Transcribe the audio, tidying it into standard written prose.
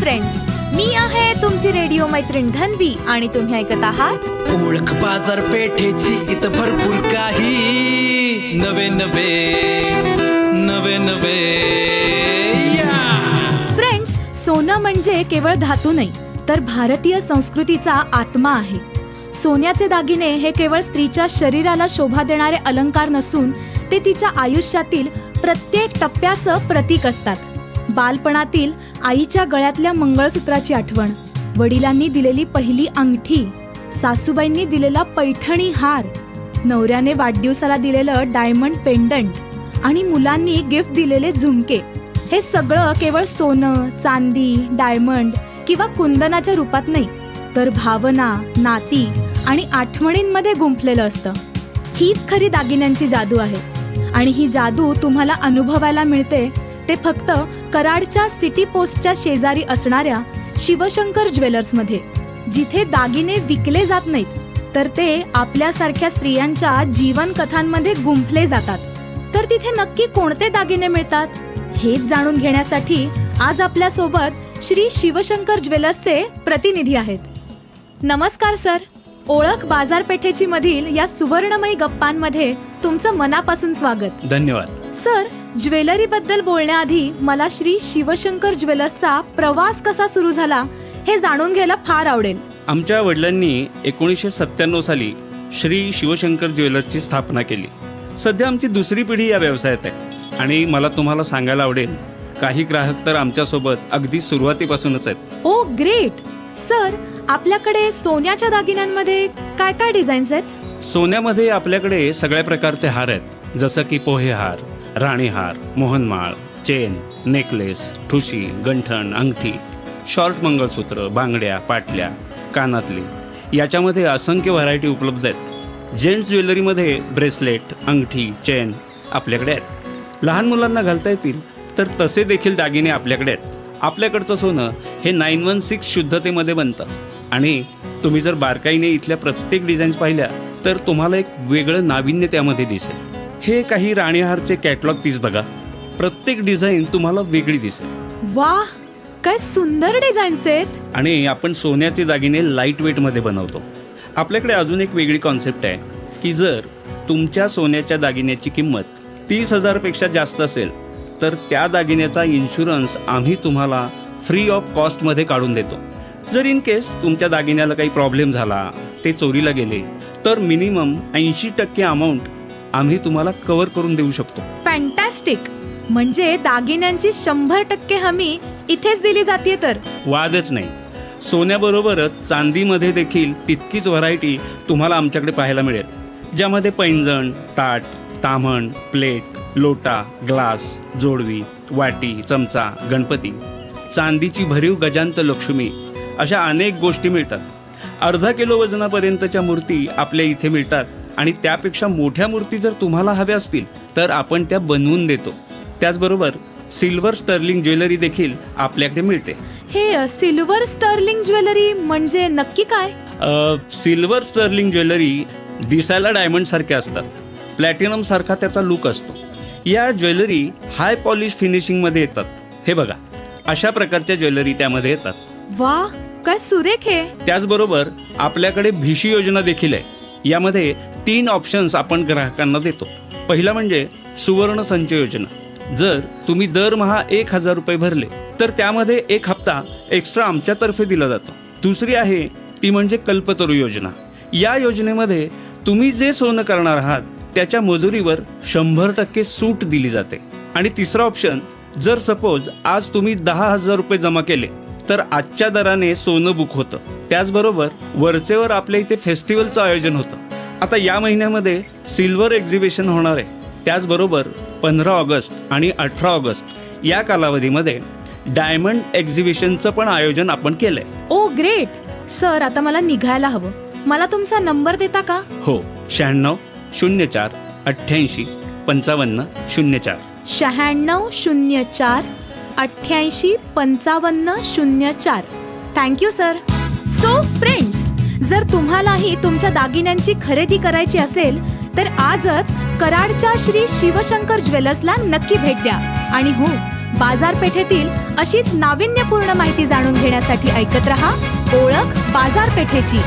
Friends, मी आहे तुमची radio मैत्रीण धन्वी आणि तुम्ही ऐकत आहात ओळख बाजारपेठेची इथं भरपूर काही नवे नवे फ्रेंड्स, सोनं म्हणजे केवळ धातू नाही तर भारतीय संस्कृतीचा आत्मा आहे. सोन्याचे दागिने हे केवळ स्त्रीच्या शरीराला शोभा देणारे अलंकार नसून ते तिच्या आयुष्यातील प्रत्येक टप्प्याचं प्रतीक असतात. बालपणातील आईच्या गळ्यातल्या मंगळसूत्राची आठवण, वडिलांनी दिलेली पहिली अंगठी, सासूबाईंनी दिलेला पैठणी हार, नवऱ्याने वाढदिवसाला दिलेलं डायमंड पेंडंट आणि मुलांनी गिफ्ट दिलेले झुमके, हे सगळं केवळ सोनं, चांदी, डायमंड किंवा कुंदनाच्या रूपात नाही तर भावना, नाती आणि आठवणींमध्ये गुंफलेलं असतं. हीच खरी दागिन्यांची जादू आहे आणि ही जादू तुम्हाला अनुभवायला मिळते ते फक्त कराडच्या सिटी पोस्टच्या शेजारी असणाऱ्या शिवशंकर ज्वेलर्समध्ये, जिथे दागिने विकले जात नाहीत तर ते आपल्यासारख्या स्त्रियांच्या जीवन कथांमध्ये गुंफले जातात. तर तिथे नक्की कोणते दागिने मिळतात हेच जाणून घेण्यासाठी आज आपल्यासोबत श्री शिवशंकर ज्वेलर्सचे प्रतिनिधी आहेत. नमस्कार सर. ओळख बाजारपेठेची मधील या सुवर्णमयी गप्पांमध्ये तुमचं मनापासून स्वागत. धन्यवाद सर. ज्वेलरी बद्दल बोलण्याआधी मला श्री शिवशंकर ज्वेलर्सचा प्रवास कसा सुरू झाला हे जाणून घ्यायला फार आवडेल. आमच्या वडिलांनी 1997 साली श्री शिवशंकर ज्वेलर्सची स्थापना केली. सध्या आमची दुसरी पिढी या व्यवसायात आहे आणि मला तुम्हाला सांगायला आवडेल, काही ग्राहक तर आमच्यासोबत अगदी सुरुवातीपासूनच आहेत. ओ ग्रेट. सर, आपल्याकडे सोन्याच्या दागिन्यांमध्ये काय काय डिझाईन्स आहेत? सोन्यामध्ये आपल्याकडे सगळ्या प्रकारचे हार आहेत, जसं की पोहे हार, राणी हार, मोहनमाळ, चेन, नेकलेस, ठुशी, गंठण, अंगठी, शॉर्ट मंगळसूत्र, बांगड्या, पाटल्या, कानातली, याच्यामध्ये असंख्य व्हरायटी उपलब्ध आहेत. जेंट्स ज्वेलरीमध्ये ब्रेसलेट, अंगठी, चेन आपल्याकडे आहेत. लहान मुलांना घालता येतील तर तसे देखील दागिने आपल्याकडे आहेत. आपल्याकडचं सोनं हे 916 शुद्धतेमध्ये बनतं आणि तुम्ही जर बारकाईने इथल्या प्रत्येक डिझाईन्स पाहिल्या तर तुम्हाला एक वेगळं नाविन्य त्यामध्ये दिसेल. हे काही राणीहारचे कॅटलॉग पीस बघा, प्रत्येक डिझाईन तुम्हाला वेगळी दिसेल. वाह, काय सुंदर डिझाईन्स आहेत. आणि आपण सोन्याचे दागिने लाईट वेटमध्ये बनवतो. आपल्याकडे अजून एक वेगळी कॉन्सेप्ट आहे की जर तुमच्या सोन्याच्या दागिन्याची किंमत 30,000पेक्षा जास्त असेल तर त्या दागिन्याचा इन्शुरन्स आम्ही तुम्हाला फ्री ऑफ कॉस्टमध्ये काढून देतो. जर इन केस तुमच्या दागिन्याला काही प्रॉब्लेम झाला, ते चोरीला गेले, तर मिनिमम 80% अमाऊंट आम्ही तुम्हाला कव्हर करून देऊ शकतो. फॅन्टॅस्टिक. म्हणजे दागिन्यांची 100% हमी इथेच दिली जाते. तर वादच नाही. सोन्याबरोबरच चांदीमध्ये देखील तितकीच व्हरायटी तुम्हाला आमच्याकडे पाहायला मिळेल, ज्यामध्ये पैंजण, ताट, ताम्हण, प्लेट, लोटा, ग्लास, जोडवी, वाटी, चमचा, गणपती, चांदीची भरीव गजांत लक्ष्मी, अशा अनेक गोष्टी मिळतात. अर्धा किलो वजनापर्यंतच्या मूर्ती आपल्या इथे मिळतात आणि त्यापेक्षा मोठ्या मूर्ती जर तुम्हाला हव्या असतील तर आपण त्या बनवून देतो. त्याचबरोबर सिल्वर स्टर्लिंग ज्वेलरी देखील आपल्याकडे मिळते. हे सिल्वर स्टर्लिंग ज्वेलरी म्हणजे नक्की काय? सिल्वर स्टर्लिंग ज्वेलरी दिसायला डायमंड सारख्या असतात. प्लॅटिनम सारखा त्याचा लुक असतो. या ज्वेलरी हाय पॉलिश फिनिशिंगमध्ये येतात. हे बघा, अशा प्रकारच्या ज्वेलरी त्यामध्ये येतात. वा, काय सुरेख आहे. त्याचबरोबर आपल्याकडे भिशी योजना देखील आहे. यामध्ये 3 ऑप्शन्स आपण ग्राहकांना देतो. पहिला म्हणजे सुवर्ण संचय योजना. जर तुम्ही दरमहा 1,000 रुपये भरले तर त्यामध्ये 1 हप्ता एक्स्ट्रा आमच्यातर्फे दिला जातो. दुसरी आहे ती म्हणजे कल्पतरू योजना. या योजनेमध्ये तुम्ही जे सोनं करणार आहात त्याच्या मजुरीवर 100% सूट दिली जाते. आणि तिसरा ऑप्शन, जर सपोज आज तुम्ही 10,000 रुपये जमा केले तर आजच्या दराने सोनं बुक होतं. त्याचबरोबर वरचेवर आपल्या इथे फेस्टिवलचं आयोजन होतं. आता या महिन्यामध्ये सिल्वर एक्झिबिशन होणार आहे. त्याचबरोबर 15 ऑगस्ट आणि 18 ऑगस्ट या कालावधीमध्ये डायमंड एक्झिबिशनचं पण आयोजन आपण केलंय. ओ ग्रेट. सर, आता मला निघायला हवं. मला तुमचा नंबर देता का? हो, 96 04 88 55 04. 96 04 88 55 04. Thank you sir. सो फ्रेंड्स, जर तुम्हालाही तुमच्या दागिन्यांची खरेदी करायची असेल तर आजच कराडच्या श्री शिवशंकर ज्वेलर्सला नक्की भेट द्या आणि हो, बाजारपेठेतील अशीच नाविन्यपूर्ण माहिती जाणून घेण्यासाठी ऐकत रहा ओळख बाजारपेठेची.